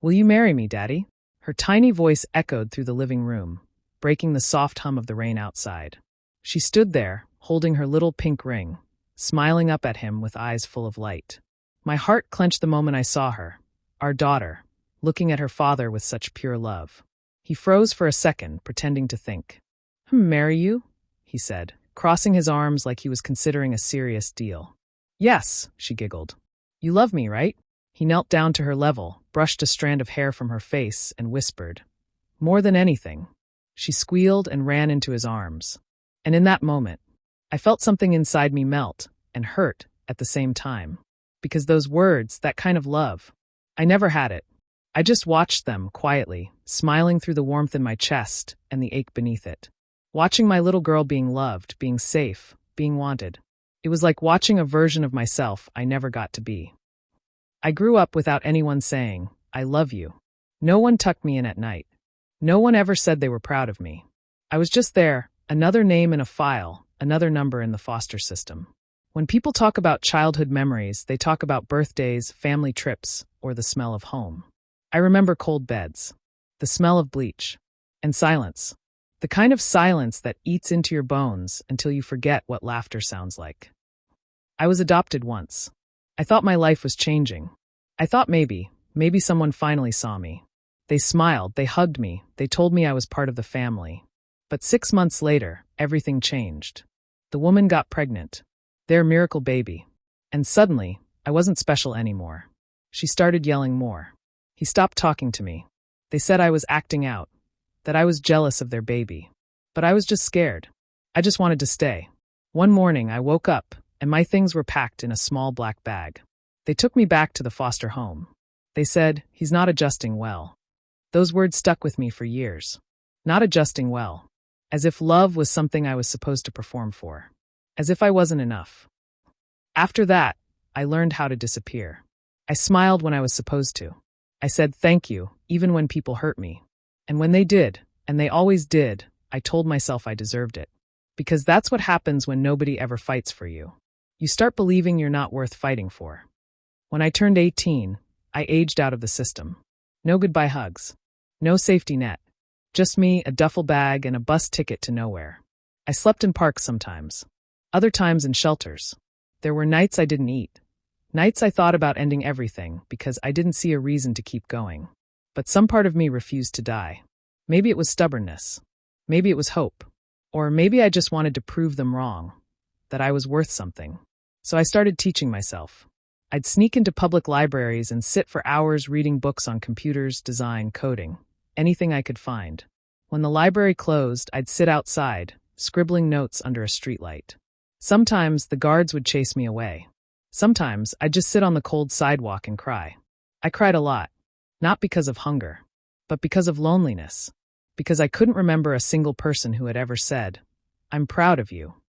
"Will you marry me, Daddy?" Her tiny voice echoed through the living room, breaking the soft hum of the rain outside. She stood there, holding her little pink ring, smiling up at him with eyes full of light. My heart clenched the moment I saw her, our daughter, looking at her father with such pure love. He froze for a second, pretending to think. "Marry you?" he said, crossing his arms like he was considering a serious deal. "Yes," she giggled. "You love me, right?" He knelt down to her level, brushed a strand of hair from her face, and whispered, "More than anything." She squealed and ran into his arms. And in that moment, I felt something inside me melt and hurt at the same time. Because those words, that kind of love, I never had it. I just watched them quietly, smiling through the warmth in my chest and the ache beneath it. Watching my little girl being loved, being safe, being wanted. It was like watching a version of myself I never got to be. I grew up without anyone saying, "I love you." No one tucked me in at night. No one ever said they were proud of me. I was just there, another name in a file, another number in the foster system. When people talk about childhood memories, they talk about birthdays, family trips, or the smell of home. I remember cold beds, the smell of bleach, and silence. The kind of silence that eats into your bones until you forget what laughter sounds like. I was adopted once. I thought my life was changing. I thought maybe someone finally saw me. They smiled, they hugged me, they told me I was part of the family. But 6 months later, everything changed. The woman got pregnant. Their miracle baby. And suddenly, I wasn't special anymore. She started yelling more. He stopped talking to me. They said I was acting out, that I was jealous of their baby. But I was just scared. I just wanted to stay. One morning, I woke up, and my things were packed in a small black bag. They took me back to the foster home. They said, "He's not adjusting well." Those words stuck with me for years. Not adjusting well. As if love was something I was supposed to perform for. As if I wasn't enough. After that, I learned how to disappear. I smiled when I was supposed to. I said thank you, even when people hurt me. And when they did, and they always did, I told myself I deserved it. Because that's what happens when nobody ever fights for you. You start believing you're not worth fighting for. When I turned 18, I aged out of the system. No goodbye hugs. No safety net. Just me, a duffel bag, and a bus ticket to nowhere. I slept in parks sometimes. Other times in shelters. There were nights I didn't eat. Nights I thought about ending everything because I didn't see a reason to keep going. But some part of me refused to die. Maybe it was stubbornness. Maybe it was hope. Or maybe I just wanted to prove them wrong. That I was worth something. So I started teaching myself. I'd sneak into public libraries and sit for hours reading books on computers, design, coding. Anything I could find. When the library closed, I'd sit outside, scribbling notes under a streetlight. Sometimes the guards would chase me away. Sometimes I'd just sit on the cold sidewalk and cry. I cried a lot. Not because of hunger, but because of loneliness. Because I couldn't remember a single person who had ever said, "I'm proud of you."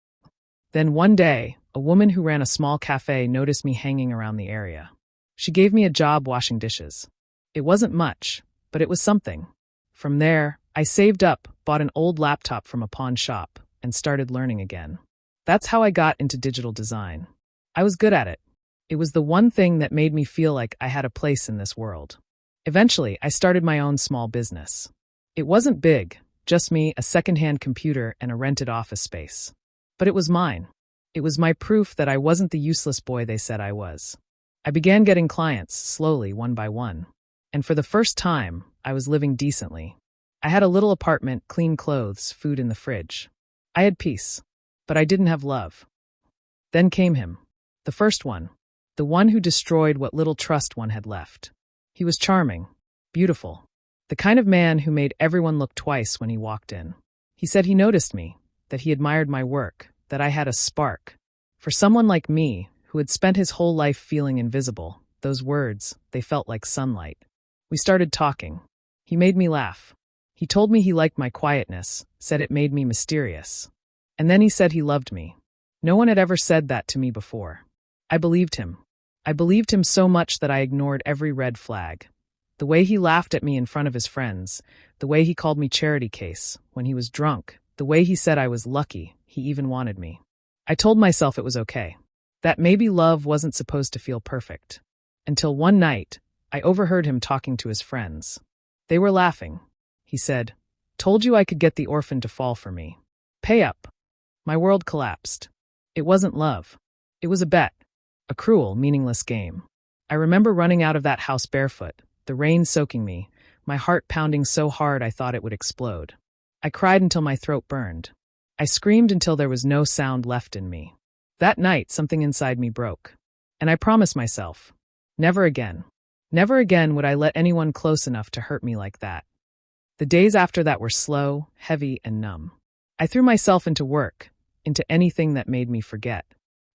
Then one day, a woman who ran a small cafe noticed me hanging around the area. She gave me a job washing dishes. It wasn't much, but it was something. From there, I saved up, bought an old laptop from a pawn shop, and started learning again. That's how I got into digital design. I was good at it. It was the one thing that made me feel like I had a place in this world. Eventually, I started my own small business. It wasn't big, just me, a secondhand computer, and a rented office space. But it was mine. It was my proof that I wasn't the useless boy they said I was. I began getting clients, slowly, one by one. And for the first time, I was living decently. I had a little apartment, clean clothes, food in the fridge. I had peace. But I didn't have love. Then came him. The first one. The one who destroyed what little trust one had left. He was charming. Beautiful. The kind of man who made everyone look twice when he walked in. He said he noticed me, that he admired my work, that I had a spark. For someone like me, who had spent his whole life feeling invisible, those words, they felt like sunlight. We started talking. He made me laugh. He told me he liked my quietness, said it made me mysterious. And then he said he loved me. No one had ever said that to me before. I believed him. I believed him so much that I ignored every red flag. The way he laughed at me in front of his friends, the way he called me charity case when he was drunk, the way he said I was lucky, he even wanted me. I told myself it was okay. That maybe love wasn't supposed to feel perfect. Until one night, I overheard him talking to his friends. They were laughing. He said, "Told you I could get the orphan to fall for me. Pay up." My world collapsed. It wasn't love. It was a bet. A cruel, meaningless game. I remember running out of that house barefoot, the rain soaking me, my heart pounding so hard I thought it would explode. I cried until my throat burned. I screamed until there was no sound left in me. That night, something inside me broke. And I promised myself, never again. Never again would I let anyone close enough to hurt me like that. The days after that were slow, heavy, and numb. I threw myself into work, into anything that made me forget.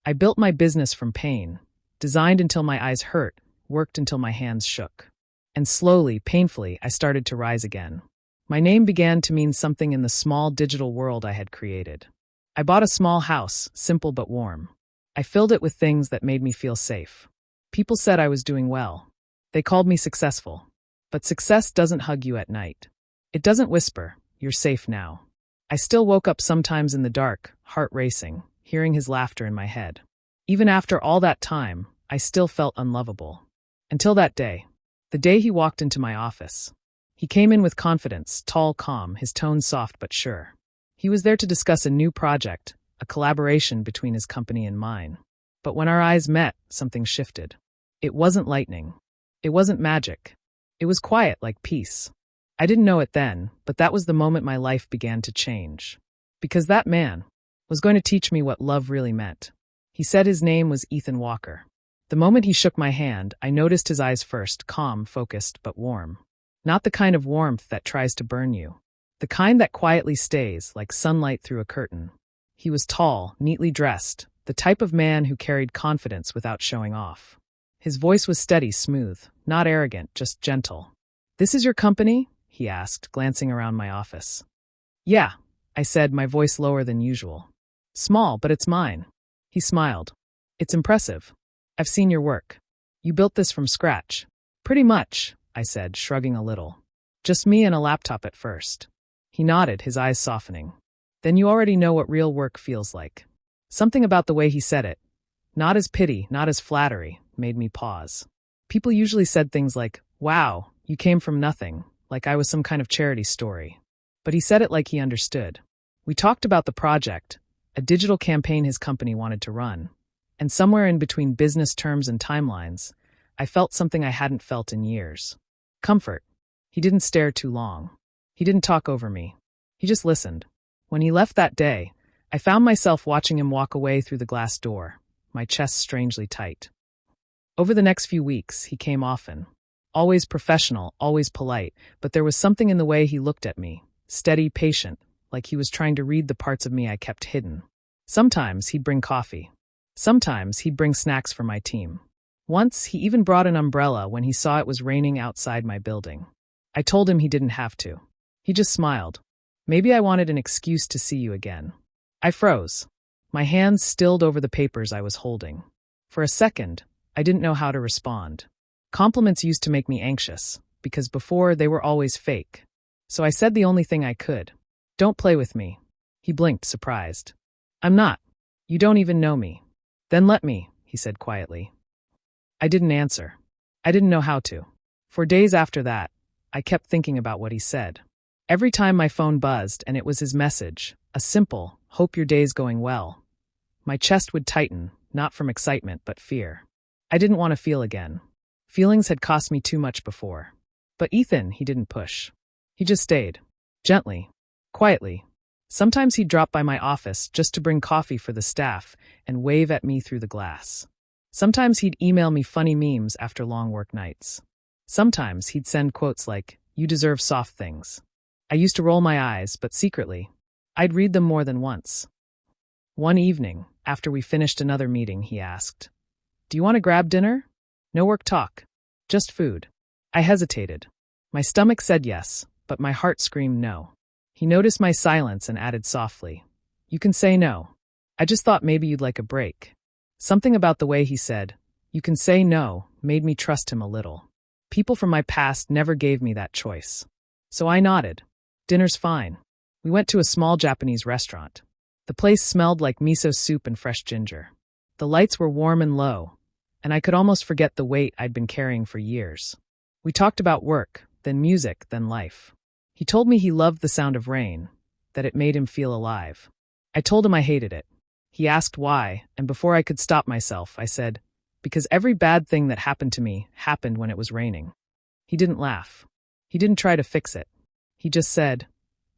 I built my business from pain, designed until my eyes hurt, worked until my hands shook. And slowly, painfully, I started to rise again. My name began to mean something in the small digital world I had created. I bought a small house, simple but warm. I filled it with things that made me feel safe. People said I was doing well. They called me successful. But success doesn't hug you at night. It doesn't whisper, "You're safe now." I still woke up sometimes in the dark, heart racing, hearing his laughter in my head. Even after all that time, I still felt unlovable. Until that day. The day he walked into my office. He came in with confidence, tall, calm, his tone soft but sure. He was there to discuss a new project, a collaboration between his company and mine. But when our eyes met, something shifted. It wasn't lightning. It wasn't magic. It was quiet like peace. I didn't know it then, but that was the moment my life began to change. Because that man was going to teach me what love really meant. He said his name was Ethan Walker. The moment he shook my hand, I noticed his eyes first, calm, focused, but warm. Not the kind of warmth that tries to burn you. The kind that quietly stays, like sunlight through a curtain. He was tall, neatly dressed, the type of man who carried confidence without showing off. His voice was steady, smooth, not arrogant, just gentle. "This is your company?" he asked, glancing around my office. "Yeah," I said, my voice lower than usual. "Small, but it's mine." He smiled. "It's impressive. I've seen your work. You built this from scratch." "Pretty much," I said, shrugging a little. "Just me and a laptop at first." He nodded, his eyes softening. "Then you already know what real work feels like." Something about the way he said it, not as pity, not as flattery, made me pause. People usually said things like, "Wow, you came from nothing," like I was some kind of charity story. But he said it like he understood. We talked about the project, a digital campaign his company wanted to run. And somewhere in between business terms and timelines, I felt something I hadn't felt in years. Comfort. He didn't stare too long. He didn't talk over me. He just listened. When he left that day, I found myself watching him walk away through the glass door, my chest strangely tight. Over the next few weeks, he came often. Always professional, always polite, but there was something in the way he looked at me, steady, patient, like he was trying to read the parts of me I kept hidden. Sometimes he'd bring coffee. Sometimes he'd bring snacks for my team. Once, he even brought an umbrella when he saw it was raining outside my building. I told him he didn't have to. He just smiled. "Maybe I wanted an excuse to see you again." I froze. My hands stilled over the papers I was holding. For a second, I didn't know how to respond. Compliments used to make me anxious, because before they were always fake. So I said the only thing I could. "Don't play with me." He blinked, surprised. "I'm not. You don't even know me." "Then let me," he said quietly. I didn't answer. I didn't know how to. For days after that, I kept thinking about what he said. Every time my phone buzzed and it was his message, a simple, "Hope your day's going well," my chest would tighten, not from excitement but fear. I didn't want to feel again. Feelings had cost me too much before. But Ethan, he didn't push. He just stayed. Gently. Quietly. Sometimes he'd drop by my office just to bring coffee for the staff and wave at me through the glass. Sometimes he'd email me funny memes after long work nights. Sometimes he'd send quotes like, "You deserve soft things." I used to roll my eyes, but secretly, I'd read them more than once. One evening, after we finished another meeting, he asked, "Do you want to grab dinner? No work talk. Just food." I hesitated. My stomach said yes, but my heart screamed no. He noticed my silence and added softly, "You can say no. I just thought maybe you'd like a break." Something about the way he said, "You can say no," made me trust him a little. People from my past never gave me that choice. So I nodded. "Dinner's fine." We went to a small Japanese restaurant. The place smelled like miso soup and fresh ginger. The lights were warm and low, and I could almost forget the weight I'd been carrying for years. We talked about work, then music, then life. He told me he loved the sound of rain, that it made him feel alive. I told him I hated it. He asked why, and before I could stop myself, I said, because every bad thing that happened to me happened when it was raining. He didn't laugh. He didn't try to fix it. He just said,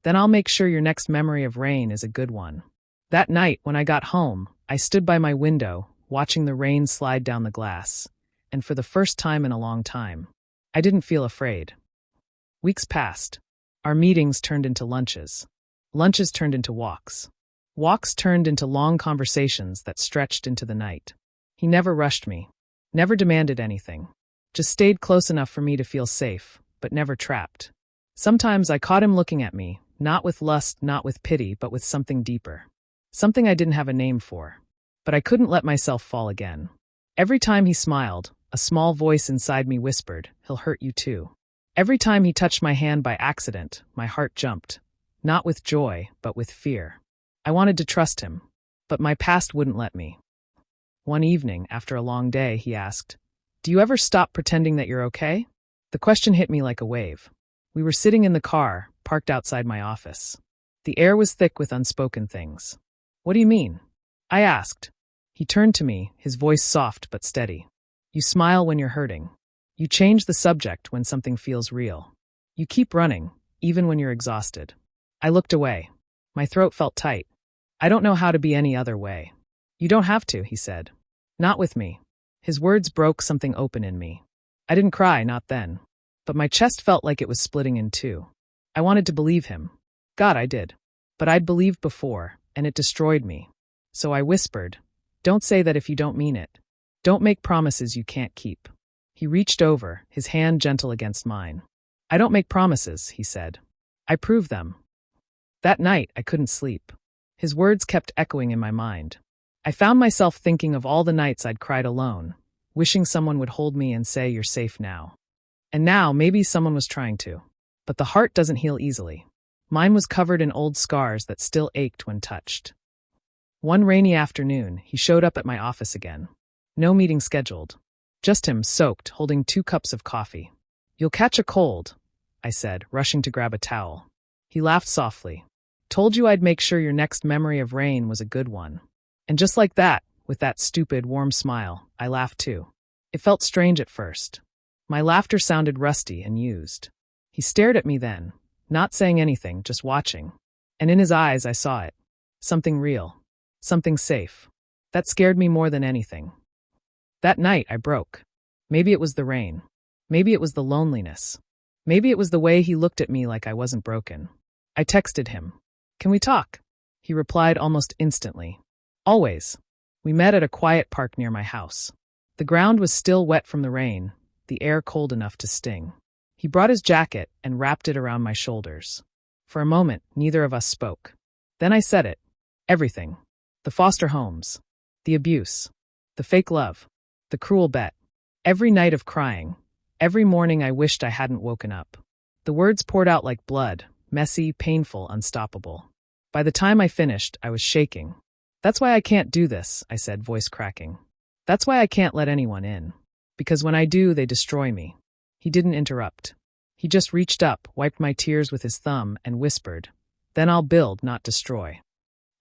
then I'll make sure your next memory of rain is a good one. That night, when I got home, I stood by my window, watching the rain slide down the glass, and for the first time in a long time, I didn't feel afraid. Weeks passed. Our meetings turned into lunches. Lunches turned into walks. Walks turned into long conversations that stretched into the night. He never rushed me, never demanded anything, just stayed close enough for me to feel safe, but never trapped. Sometimes I caught him looking at me, not with lust, not with pity, but with something deeper. Something I didn't have a name for. But I couldn't let myself fall again. Every time he smiled, a small voice inside me whispered, he'll hurt you too. Every time he touched my hand by accident, my heart jumped. Not with joy, but with fear. I wanted to trust him, but my past wouldn't let me. One evening, after a long day, he asked, do you ever stop pretending that you're okay? The question hit me like a wave. We were sitting in the car, parked outside my office. The air was thick with unspoken things. What do you mean? I asked. He turned to me, his voice soft but steady. You smile when you're hurting. You change the subject when something feels real. You keep running, even when you're exhausted. I looked away. My throat felt tight. I don't know how to be any other way. You don't have to, he said. Not with me. His words broke something open in me. I didn't cry, not then. But my chest felt like it was splitting in two. I wanted to believe him. God, I did. But I'd believed before, and it destroyed me. So I whispered, don't say that if you don't mean it. Don't make promises you can't keep. He reached over, his hand gentle against mine. I don't make promises, he said. I prove them. That night, I couldn't sleep. His words kept echoing in my mind. I found myself thinking of all the nights I'd cried alone, wishing someone would hold me and say, you're safe now. And now, maybe someone was trying to. But the heart doesn't heal easily. Mine was covered in old scars that still ached when touched. One rainy afternoon, he showed up at my office again. No meeting scheduled. Just him, soaked, holding 2 cups of coffee. You'll catch a cold, I said, rushing to grab a towel. He laughed softly. Told you I'd make sure your next memory of rain was a good one. And just like that, with that stupid, warm smile, I laughed too. It felt strange at first. My laughter sounded rusty and used. He stared at me then, not saying anything, just watching. And in his eyes, I saw it. Something real. Something safe. That scared me more than anything. That night, I broke. Maybe it was the rain. Maybe it was the loneliness. Maybe it was the way he looked at me like I wasn't broken. I texted him. Can we talk? He replied almost instantly. Always. We met at a quiet park near my house. The ground was still wet from the rain, the air cold enough to sting. He brought his jacket and wrapped it around my shoulders. For a moment, neither of us spoke. Then I said it. Everything. The foster homes. The abuse. The fake love. The cruel bet. Every night of crying. Every morning I wished I hadn't woken up. The words poured out like blood, messy, painful, unstoppable. By the time I finished, I was shaking. That's why I can't do this, I said, voice cracking. That's why I can't let anyone in. Because when I do, they destroy me. He didn't interrupt. He just reached up, wiped my tears with his thumb, and whispered, then I'll build, not destroy.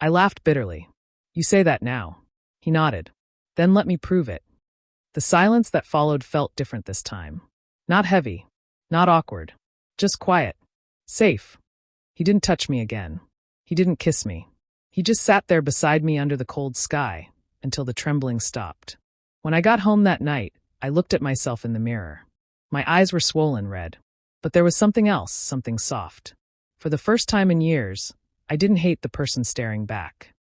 I laughed bitterly. You say that now. He nodded. Then let me prove it. The silence that followed felt different this time. Not heavy. Not awkward. Just quiet. Safe. He didn't touch me again. He didn't kiss me. He just sat there beside me under the cold sky, until the trembling stopped. When I got home that night, I looked at myself in the mirror. My eyes were swollen red. But there was something else, something soft. For the first time in years, I didn't hate the person staring back.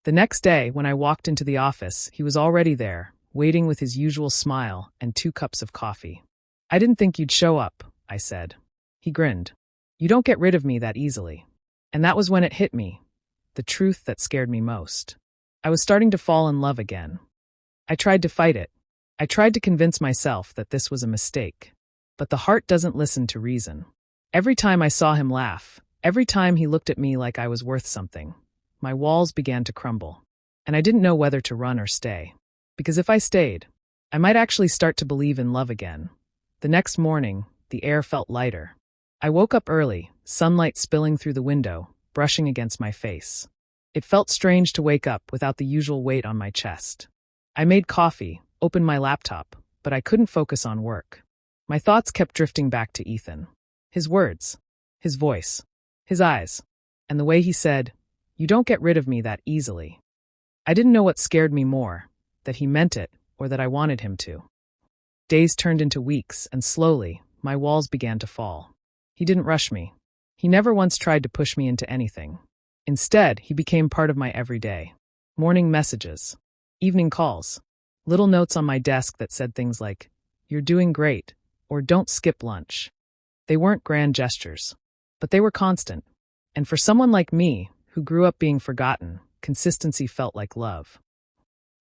The next day, when I walked into the office, he was already there, waiting with his usual smile and 2 cups of coffee. I didn't think you'd show up, I said. He grinned. You don't get rid of me that easily. And that was when it hit me. The truth that scared me most. I was starting to fall in love again. I tried to fight it. I tried to convince myself that this was a mistake. But the heart doesn't listen to reason. Every time I saw him laugh, every time he looked at me like I was worth something, my walls began to crumble. And I didn't know whether to run or stay. Because if I stayed, I might actually start to believe in love again. The next morning, the air felt lighter. I woke up early, sunlight spilling through the window, brushing against my face. It felt strange to wake up without the usual weight on my chest. I made coffee, opened my laptop, but I couldn't focus on work. My thoughts kept drifting back to Ethan. His words, his voice, his eyes, and the way he said, "You don't get rid of me that easily." I didn't know what scared me more, that he meant it or that I wanted him to. Days turned into weeks, and slowly, my walls began to fall. He didn't rush me. He never once tried to push me into anything. Instead, he became part of my everyday. Morning messages, evening calls, little notes on my desk that said things like, "You're doing great," or "Don't skip lunch." They weren't grand gestures, but they were constant. And for someone like me, who grew up being forgotten, consistency felt like love.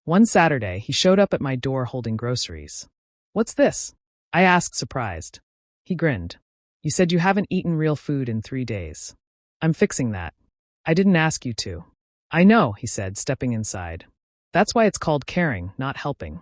One Saturday, he showed up at my door holding groceries. "What's this?" I asked, surprised. He grinned. "You said you haven't eaten real food in 3 days. I'm fixing that. I didn't ask you to." "I know," he said, stepping inside. "That's why it's called caring, not helping."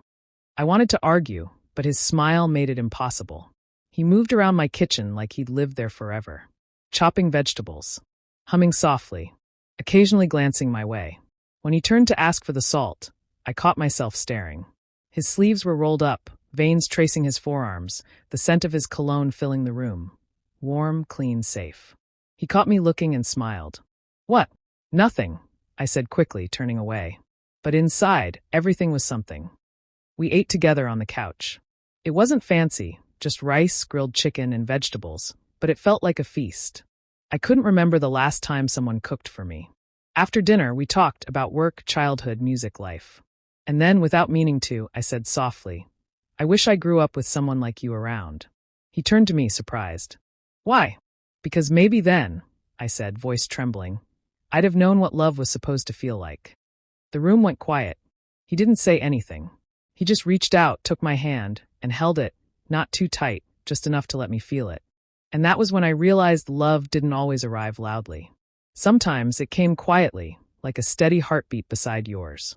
I wanted to argue, but his smile made it impossible. He moved around my kitchen like he'd lived there forever, chopping vegetables, humming softly, occasionally glancing my way. When he turned to ask for the salt, I caught myself staring. His sleeves were rolled up, veins tracing his forearms, the scent of his cologne filling the room. Warm, clean, safe. He caught me looking and smiled. "What?" "Nothing," I said quickly, turning away. But inside, everything was something. We ate together on the couch. It wasn't fancy, just rice, grilled chicken, and vegetables, but it felt like a feast. I couldn't remember the last time someone cooked for me. After dinner, we talked about work, childhood, music, life. And then, without meaning to, I said softly, "I wish I grew up with someone like you around." He turned to me, surprised. "Why?" "Because maybe then," I said, voice trembling, "I'd have known what love was supposed to feel like." The room went quiet. He didn't say anything. He just reached out, took my hand, and held it, not too tight, just enough to let me feel it. And that was when I realized love didn't always arrive loudly. Sometimes it came quietly, like a steady heartbeat beside yours.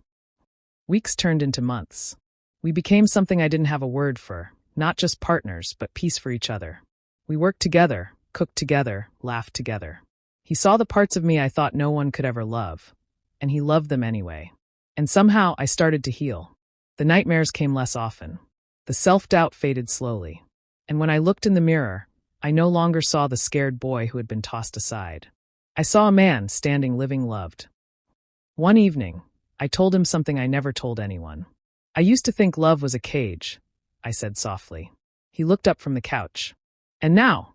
Weeks turned into months. We became something I didn't have a word for, not just partners, but peace for each other. We worked together, cooked together, laughed together. He saw the parts of me I thought no one could ever love, and he loved them anyway. And somehow I started to heal. The nightmares came less often. The self-doubt faded slowly. And when I looked in the mirror, I no longer saw the scared boy who had been tossed aside. I saw a man standing, living, loved. One evening, I told him something I never told anyone. "I used to think love was a cage," I said softly. He looked up from the couch. "And now,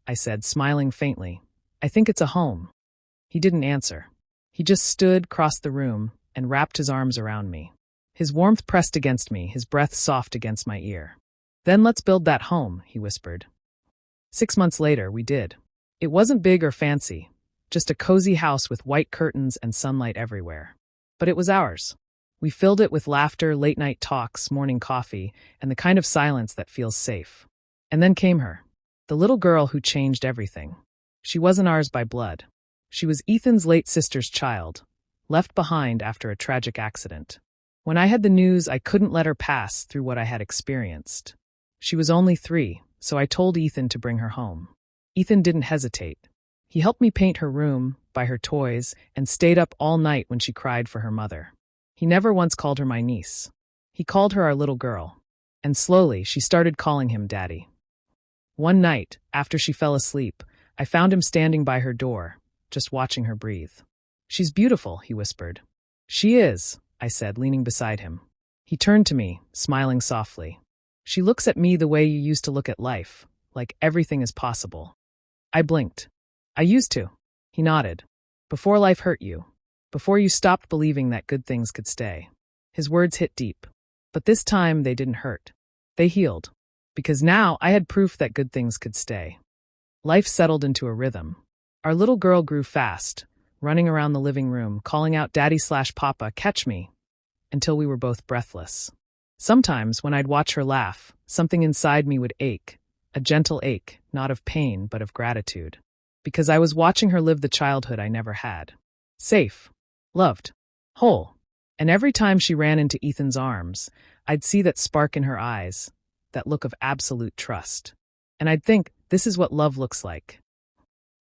I said, smiling faintly, "I think it's a home." He didn't answer. He just stood, crossed the room, and wrapped his arms around me. His warmth pressed against me, his breath soft against my ear. "Then let's build that home," he whispered. 6 months later, we did. It wasn't big or fancy, just a cozy house with white curtains and sunlight everywhere. But it was ours. We filled it with laughter, late-night talks, morning coffee, and the kind of silence that feels safe. And then came her, the little girl who changed everything. She wasn't ours by blood. She was Ethan's late sister's child, left behind after a tragic accident. When I had the news, I couldn't let her pass through what I had experienced. She was only 3, so I told Ethan to bring her home. Ethan didn't hesitate. He helped me paint her room, buy her toys, and stayed up all night when she cried for her mother. He never once called her my niece. He called her our little girl. And slowly, she started calling him Daddy. One night, after she fell asleep, I found him standing by her door, just watching her breathe. "She's beautiful," he whispered. "She is," I said, leaning beside him. He turned to me, smiling softly. "She looks at me the way you used to look at life, like everything is possible." I blinked. "I used to." He nodded. "Before life hurt you. Before you stopped believing that good things could stay." His words hit deep. But this time they didn't hurt. They healed. Because now I had proof that good things could stay. Life settled into a rhythm. Our little girl grew fast, running around the living room, calling out Daddy/Papa, "Catch me," until we were both breathless. Sometimes, when I'd watch her laugh, something inside me would ache, a gentle ache, not of pain, but of gratitude. Because I was watching her live the childhood I never had. Safe, loved, whole. And every time she ran into Ethan's arms, I'd see that spark in her eyes, that look of absolute trust. And I'd think, this is what love looks like.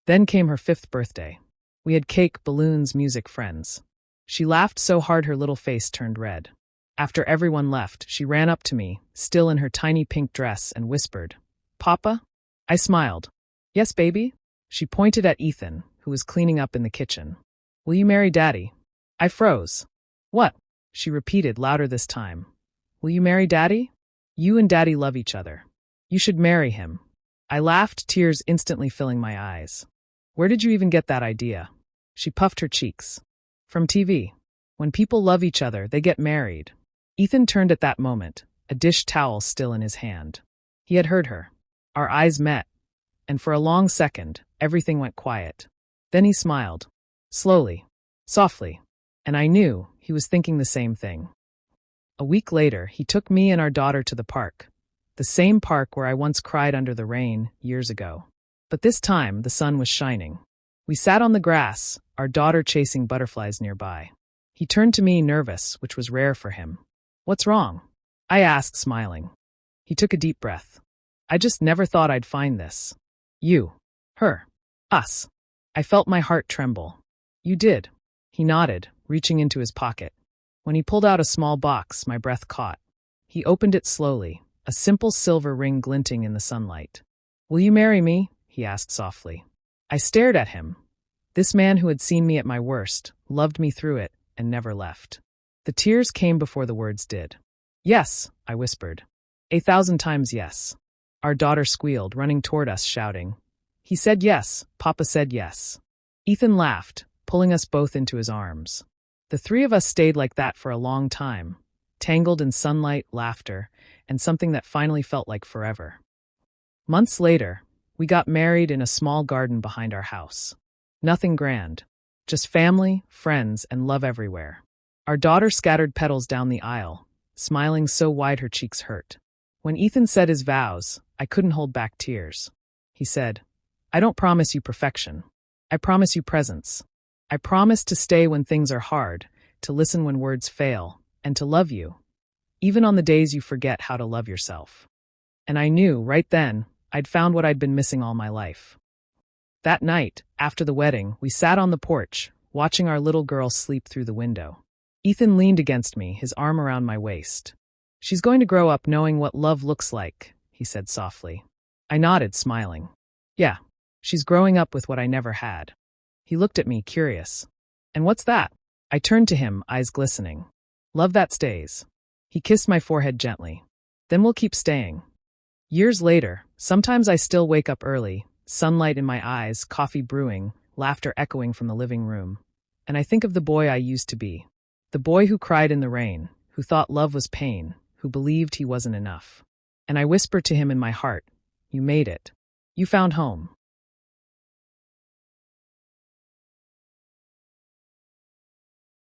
Then came her 5th birthday. We had cake, balloons, music, friends. She laughed so hard her little face turned red. After everyone left, she ran up to me, still in her tiny pink dress, and whispered, "Papa?" I smiled. "Yes, baby?" She pointed at Ethan, who was cleaning up in the kitchen. "Will you marry Daddy?" I froze. "What?" She repeated, louder this time. "Will you marry Daddy? You and Daddy love each other. You should marry him." I laughed, tears instantly filling my eyes. "Where did you even get that idea?" She puffed her cheeks. "From TV. When people love each other, they get married." Ethan turned at that moment, a dish towel still in his hand. He had heard her. Our eyes met, and for a long second, everything went quiet. Then he smiled. Slowly. Softly. And I knew he was thinking the same thing. A week later, he took me and our daughter to the park. The same park where I once cried under the rain, years ago. But this time, the sun was shining. We sat on the grass, our daughter chasing butterflies nearby. He turned to me, nervous, which was rare for him. "What's wrong?" I asked, smiling. He took a deep breath. "I just never thought I'd find this. You. Her. Us." I felt my heart tremble. "You did." He nodded, reaching into his pocket. When he pulled out a small box, my breath caught. He opened it slowly, a simple silver ring glinting in the sunlight. "Will you marry me?" he asked softly. I stared at him. This man who had seen me at my worst, loved me through it, and never left. The tears came before the words did. "Yes," I whispered. 1,000 times yes. Our daughter squealed, running toward us, shouting. "He said yes, Papa said yes." Ethan laughed, pulling us both into his arms. The 3 of us stayed like that for a long time, tangled in sunlight, laughter, and something that finally felt like forever. Months later, we got married in a small garden behind our house. Nothing grand, just family, friends, and love everywhere. Our daughter scattered petals down the aisle, smiling so wide her cheeks hurt. When Ethan said his vows, I couldn't hold back tears. He said, "I don't promise you perfection. I promise you presence. I promise to stay when things are hard, to listen when words fail, and to love you, even on the days you forget how to love yourself." And I knew, right then, I'd found what I'd been missing all my life. That night, after the wedding, we sat on the porch, watching our little girl sleep through the window. Ethan leaned against me, his arm around my waist. "She's going to grow up knowing what love looks like," he said softly. I nodded, smiling. "Yeah, she's growing up with what I never had." He looked at me, curious. "And what's that?" I turned to him, eyes glistening. "Love that stays." He kissed my forehead gently. "Then we'll keep staying." Years later, sometimes I still wake up early, sunlight in my eyes, coffee brewing, laughter echoing from the living room. And I think of the boy I used to be. The boy who cried in the rain, who thought love was pain, who believed he wasn't enough. And I whisper to him in my heart, "You made it. You found home."